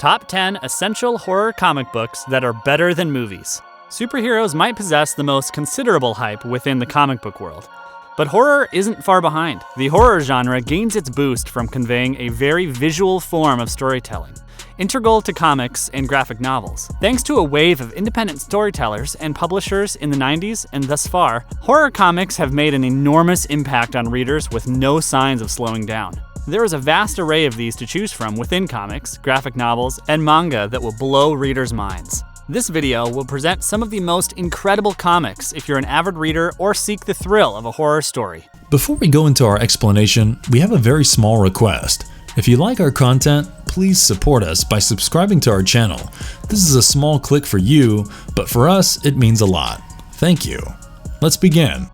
Top 10 essential horror comic books that are better than movies. Superheroes might possess the most considerable hype within the comic book world, but horror isn't far behind. The horror genre gains its boost from conveying a very visual form of storytelling, integral to comics and graphic novels. Thanks to a wave of independent storytellers and publishers in the 90s and thus far, horror comics have made an enormous impact on readers with no signs of slowing down. There is a vast array of these to choose from within comics, graphic novels, and manga that will blow readers' minds. This video will present some of the most incredible comics if you're an avid reader or seek the thrill of a horror story. Before we go into our explanation, we have a very small request. If you like our content, please support us by subscribing to our channel. This is a small click for you, but for us, it means a lot. Thank you. Let's begin.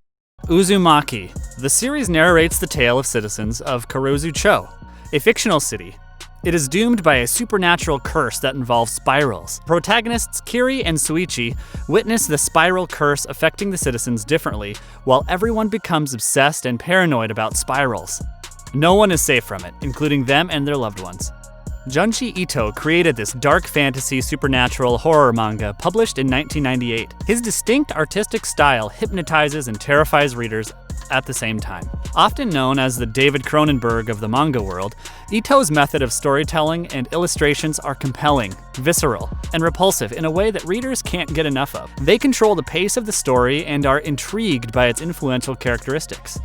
Uzumaki. The series narrates the tale of citizens of Karuzu-cho, a fictional city. It is doomed by a supernatural curse that involves spirals. Protagonists Kiri and Suichi witness the spiral curse affecting the citizens differently, while everyone becomes obsessed and paranoid about spirals. No one is safe from it, including them and their loved ones. Junji Ito created this dark fantasy supernatural horror manga published in 1998. His distinct artistic style hypnotizes and terrifies readers at the same time. Often known as the David Cronenberg of the manga world, Ito's method of storytelling and illustrations are compelling, visceral, and repulsive in a way that readers can't get enough of. They control the pace of the story and are intrigued by its influential characteristics.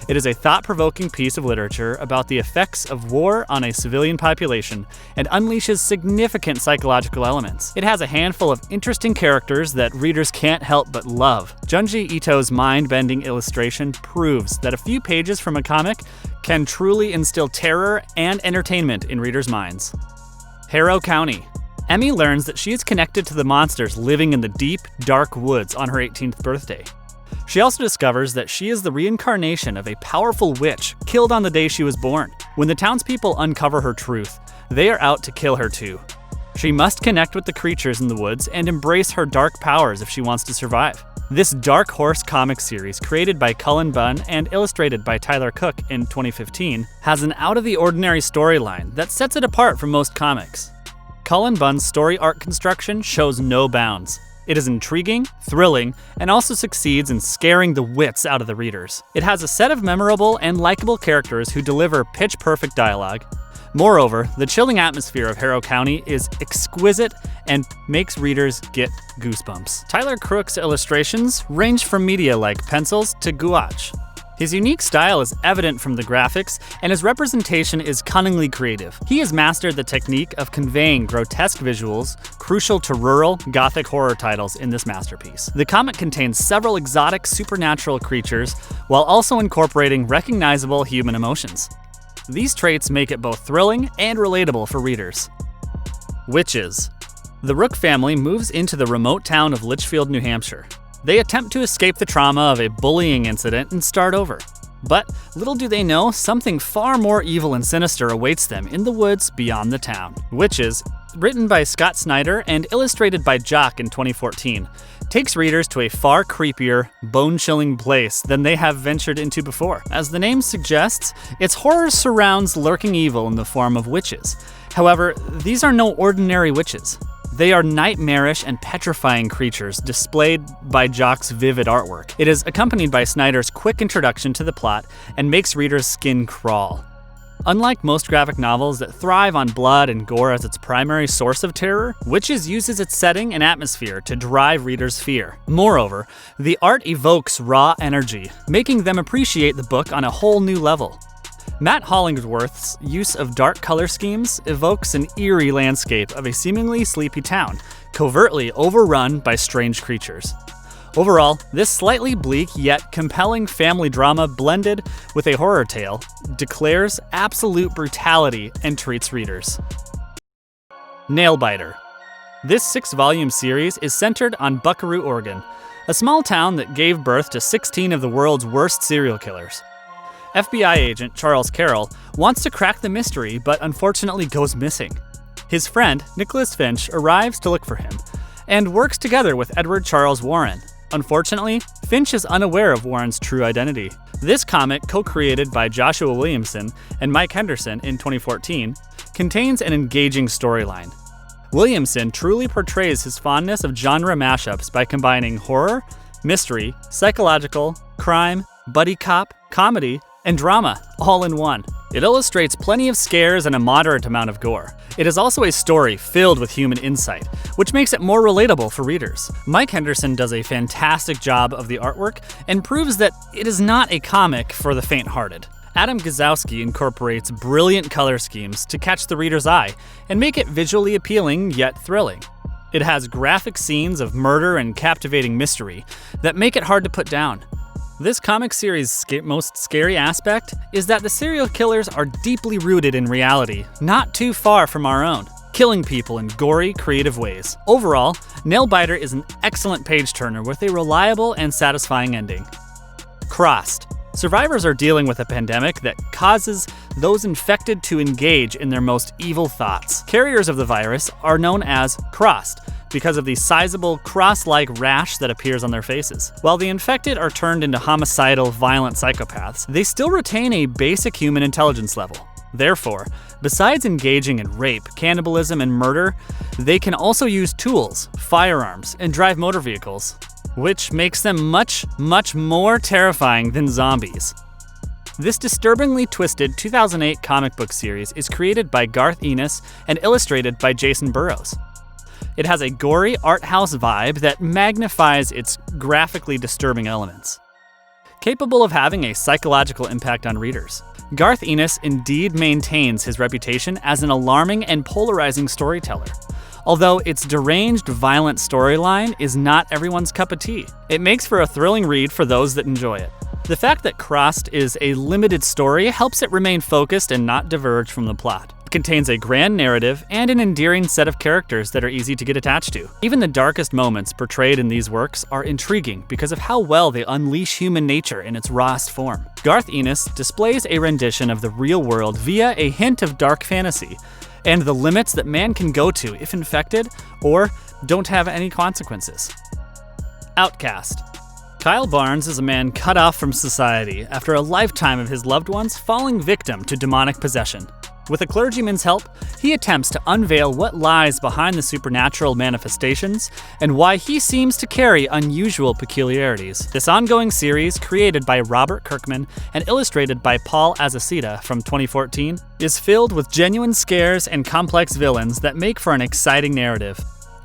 It is a thought-provoking piece of literature about the effects of war on a civilian population and unleashes significant psychological elements. It has a handful of interesting characters that readers can't help but love. Junji Ito's mind-bending illustration proves that a few pages from a comic can truly instill terror and entertainment in readers' minds. Harrow County. Emmy learns that she is connected to the monsters living in the deep, dark woods on her 18th birthday. She also discovers that she is the reincarnation of a powerful witch killed on the day she was born. When the townspeople uncover her truth, they are out to kill her too. She must connect with the creatures in the woods and embrace her dark powers if she wants to survive. This Dark Horse comic series, created by Cullen Bunn and illustrated by Tyler Cook in 2015, has an out-of-the-ordinary storyline that sets it apart from most comics. Cullen Bunn's story arc construction shows no bounds. It is intriguing, thrilling, and also succeeds in scaring the wits out of the readers. It has a set of memorable and likable characters who deliver pitch-perfect dialogue. Moreover, the chilling atmosphere of Harrow County is exquisite and makes readers get goosebumps. Tyler Crook's illustrations range from media like pencils to gouache. His unique style is evident from the graphics, and his representation is cunningly creative. He has mastered the technique of conveying grotesque visuals, crucial to rural, gothic horror titles in this masterpiece. The comic contains several exotic supernatural creatures, while also incorporating recognizable human emotions. These traits make it both thrilling and relatable for readers. Witches. The Rook family moves into the remote town of Litchfield, New Hampshire. They attempt to escape the trauma of a bullying incident and start over. But little do they know, something far more evil and sinister awaits them in the woods beyond the town. Witches, written by Scott Snyder and illustrated by Jock in 2014, takes readers to a far creepier, bone-chilling place than they have ventured into before. As the name suggests, its horror surrounds lurking evil in the form of witches. However, these are no ordinary witches. They are nightmarish and petrifying creatures displayed by Jock's vivid artwork. It is accompanied by Snyder's quick introduction to the plot and makes readers' skin crawl. Unlike most graphic novels that thrive on blood and gore as its primary source of terror, Witches uses its setting and atmosphere to drive readers' fear. Moreover, the art evokes raw energy, making them appreciate the book on a whole new level. Matt Hollingsworth's use of dark color schemes evokes an eerie landscape of a seemingly sleepy town, covertly overrun by strange creatures. Overall, this slightly bleak yet compelling family drama blended with a horror tale declares absolute brutality and treats readers. Nailbiter. This 6-volume series is centered on Buckaroo, Oregon, a small town that gave birth to 16 of the world's worst serial killers. FBI agent Charles Carroll wants to crack the mystery, but unfortunately goes missing. His friend, Nicholas Finch, arrives to look for him, and works together with Edward Charles Warren. Unfortunately, Finch is unaware of Warren's true identity. This comic, co-created by Joshua Williamson and Mike Henderson in 2014, contains an engaging storyline. Williamson truly portrays his fondness of genre mashups by combining horror, mystery, psychological, crime, buddy cop, comedy, and drama all in one. It illustrates plenty of scares and a moderate amount of gore. It is also a story filled with human insight, which makes it more relatable for readers. Mike Henderson does a fantastic job of the artwork and proves that it is not a comic for the faint-hearted. Adam Gazowski incorporates brilliant color schemes to catch the reader's eye and make it visually appealing yet thrilling. It has graphic scenes of murder and captivating mystery that make it hard to put down. This comic series' most scary aspect is that the serial killers are deeply rooted in reality, not too far from our own, killing people in gory, creative ways. Overall, Nailbiter is an excellent page-turner with a reliable and satisfying ending. Crust. Survivors are dealing with a pandemic that causes those infected to engage in their most evil thoughts. Carriers of the virus are known as Crust because of the sizable cross-like rash that appears on their faces. While the infected are turned into homicidal, violent psychopaths, they still retain a basic human intelligence level. Therefore, besides engaging in rape, cannibalism, and murder, they can also use tools, firearms, and drive motor vehicles, which makes them much, much more terrifying than zombies. This disturbingly twisted 2008 comic book series is created by Garth Ennis and illustrated by Jason Burrows. It has a gory art house vibe that magnifies its graphically disturbing elements, capable of having a psychological impact on readers. Garth Ennis indeed maintains his reputation as an alarming and polarizing storyteller, although its deranged, violent storyline is not everyone's cup of tea. It makes for a thrilling read for those that enjoy it. The fact that Crust is a limited story helps it remain focused and not diverge from the plot. It contains a grand narrative and an endearing set of characters that are easy to get attached to. Even the darkest moments portrayed in these works are intriguing because of how well they unleash human nature in its rawest form. Garth Ennis displays a rendition of the real world via a hint of dark fantasy, and the limits that man can go to if infected or don't have any consequences. Outcast. Kyle Barnes is a man cut off from society after a lifetime of his loved ones falling victim to demonic possession. With a clergyman's help, he attempts to unveil what lies behind the supernatural manifestations and why he seems to carry unusual peculiarities. This ongoing series, created by Robert Kirkman and illustrated by Paul Azaceta from 2014, is filled with genuine scares and complex villains that make for an exciting narrative.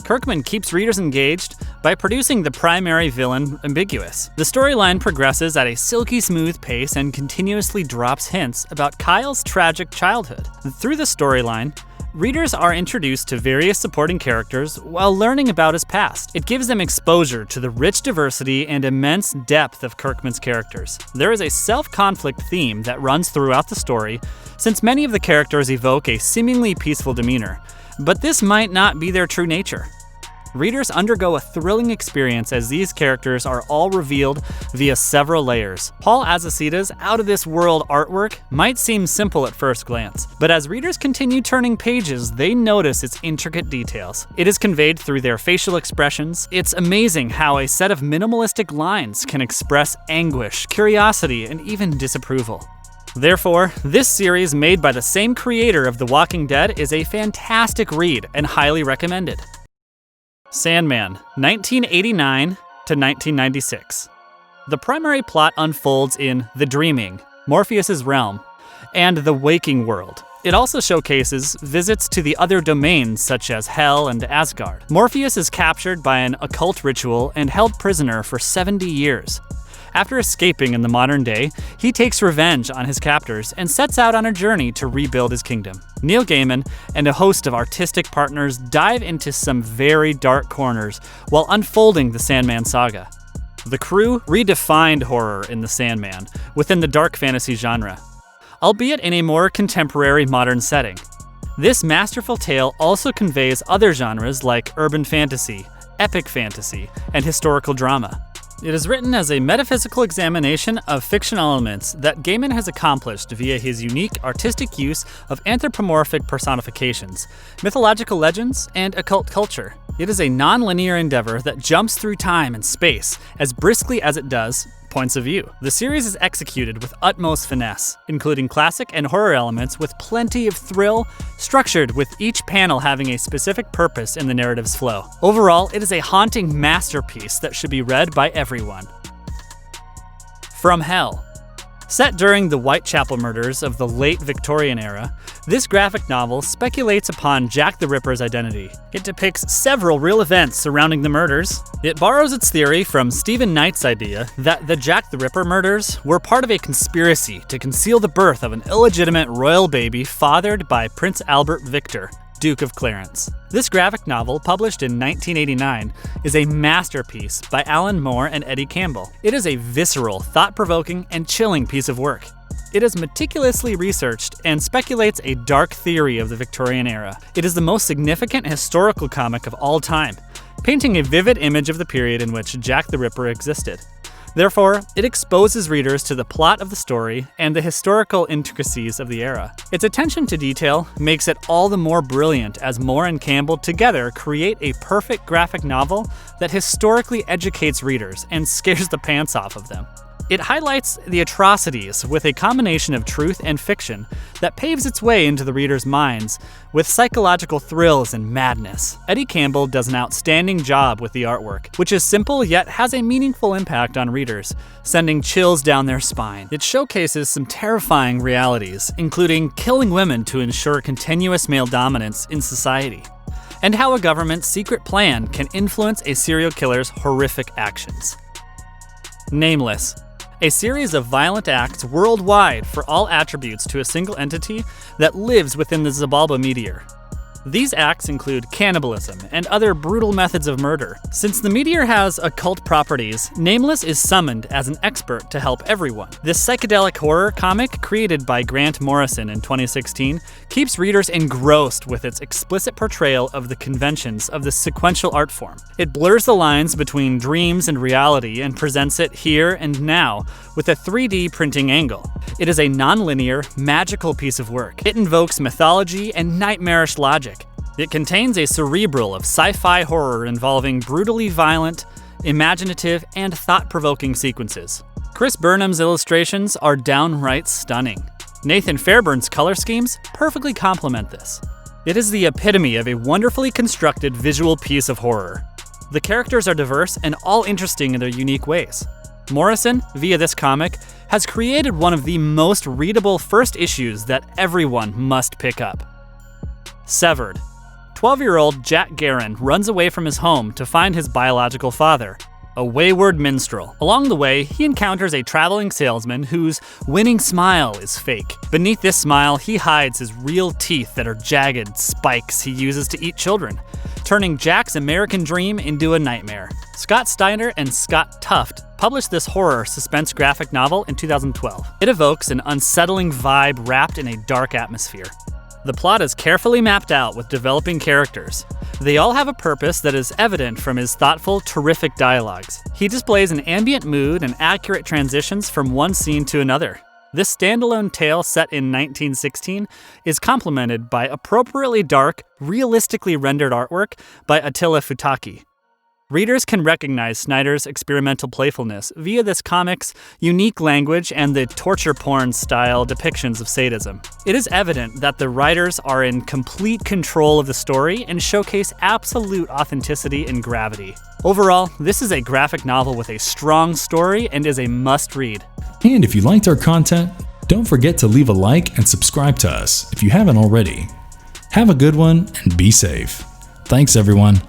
Kirkman keeps readers engaged by producing the primary villain ambiguous. The storyline progresses at a silky smooth pace and continuously drops hints about Kyle's tragic childhood. Through the storyline, readers are introduced to various supporting characters while learning about his past. It gives them exposure to the rich diversity and immense depth of Kirkman's characters. There is a self-conflict theme that runs throughout the story, since many of the characters evoke a seemingly peaceful demeanor, but this might not be their true nature. Readers undergo a thrilling experience as these characters are all revealed via several layers. Paul Azaceta's out-of-this-world artwork might seem simple at first glance, but as readers continue turning pages, they notice its intricate details. It is conveyed through their facial expressions. It's amazing how a set of minimalistic lines can express anguish, curiosity, and even disapproval. Therefore, this series, made by the same creator of The Walking Dead, is a fantastic read and highly recommended. Sandman, 1989 to 1996. The primary plot unfolds in The Dreaming, Morpheus's realm, and the waking world. It also showcases visits to the other domains such as Hell and Asgard. Morpheus is captured by an occult ritual and held prisoner for 70 years. After escaping in the modern day, he takes revenge on his captors and sets out on a journey to rebuild his kingdom. Neil Gaiman and a host of artistic partners dive into some very dark corners while unfolding the Sandman saga. The crew redefined horror in the Sandman within the dark fantasy genre, albeit in a more contemporary modern setting. This masterful tale also conveys other genres like urban fantasy, epic fantasy, and historical drama. It is written as a metaphysical examination of fictional elements that Gaiman has accomplished via his unique artistic use of anthropomorphic personifications, mythological legends, and occult culture. It is a non-linear endeavor that jumps through time and space as briskly as it does, points of view. The series is executed with utmost finesse, including classic and horror elements with plenty of thrill, structured with each panel having a specific purpose in the narrative's flow. Overall, it is a haunting masterpiece that should be read by everyone. From Hell. Set during the Whitechapel murders of the late Victorian era, this graphic novel speculates upon Jack the Ripper's identity. It depicts several real events surrounding the murders. It borrows its theory from Stephen Knight's idea that the Jack the Ripper murders were part of a conspiracy to conceal the birth of an illegitimate royal baby fathered by Prince Albert Victor, Duke of Clarence. This graphic novel, published in 1989, is a masterpiece by Alan Moore and Eddie Campbell. It is a visceral, thought-provoking, and chilling piece of work. It is meticulously researched and speculates a dark theory of the Victorian era. It is the most significant historical comic of all time, painting a vivid image of the period in which Jack the Ripper existed. Therefore, it exposes readers to the plot of the story and the historical intricacies of the era. Its attention to detail makes it all the more brilliant as Moore and Campbell together create a perfect graphic novel that historically educates readers and scares the pants off of them. It highlights the atrocities with a combination of truth and fiction that paves its way into the reader's minds with psychological thrills and madness. Eddie Campbell does an outstanding job with the artwork, which is simple yet has a meaningful impact on readers, sending chills down their spine. It showcases some terrifying realities, including killing women to ensure continuous male dominance in society, and how a government's secret plan can influence a serial killer's horrific actions. Nameless. A series of violent acts worldwide for all attributes to a single entity that lives within the Xibalba meteor. These acts include cannibalism and other brutal methods of murder. Since the meteor has occult properties, Nameless is summoned as an expert to help everyone. This psychedelic horror comic, created by Grant Morrison in 2016, keeps readers engrossed with its explicit portrayal of the conventions of the sequential art form. It blurs the lines between dreams and reality and presents it here and now with a 3D printing angle. It is a non-linear, magical piece of work. It invokes mythology and nightmarish logic. It contains a cerebral of sci-fi horror involving brutally violent, imaginative, and thought-provoking sequences. Chris Burnham's illustrations are downright stunning. Nathan Fairbairn's color schemes perfectly complement this. It is the epitome of a wonderfully constructed visual piece of horror. The characters are diverse and all interesting in their unique ways. Morrison, via this comic, has created one of the most readable first issues that everyone must pick up. Severed. 12-year-old Jack Guerin runs away from his home to find his biological father, a wayward minstrel. Along the way, he encounters a traveling salesman whose winning smile is fake. Beneath this smile, he hides his real teeth that are jagged spikes he uses to eat children, turning Jack's American dream into a nightmare. Scott Steiner and Scott Tuft published this horror suspense graphic novel in 2012. It evokes an unsettling vibe wrapped in a dark atmosphere. The plot is carefully mapped out with developing characters. They all have a purpose that is evident from his thoughtful, terrific dialogues. He displays an ambient mood and accurate transitions from one scene to another. This standalone tale set in 1916 is complemented by appropriately dark, realistically rendered artwork by Attila Futaki. Readers can recognize Snyder's experimental playfulness via this comic's unique language and the torture porn-style depictions of sadism. It is evident that the writers are in complete control of the story and showcase absolute authenticity and gravity. Overall, this is a graphic novel with a strong story and is a must-read. And if you liked our content, don't forget to leave a like and subscribe to us if you haven't already. Have a good one and be safe. Thanks, everyone.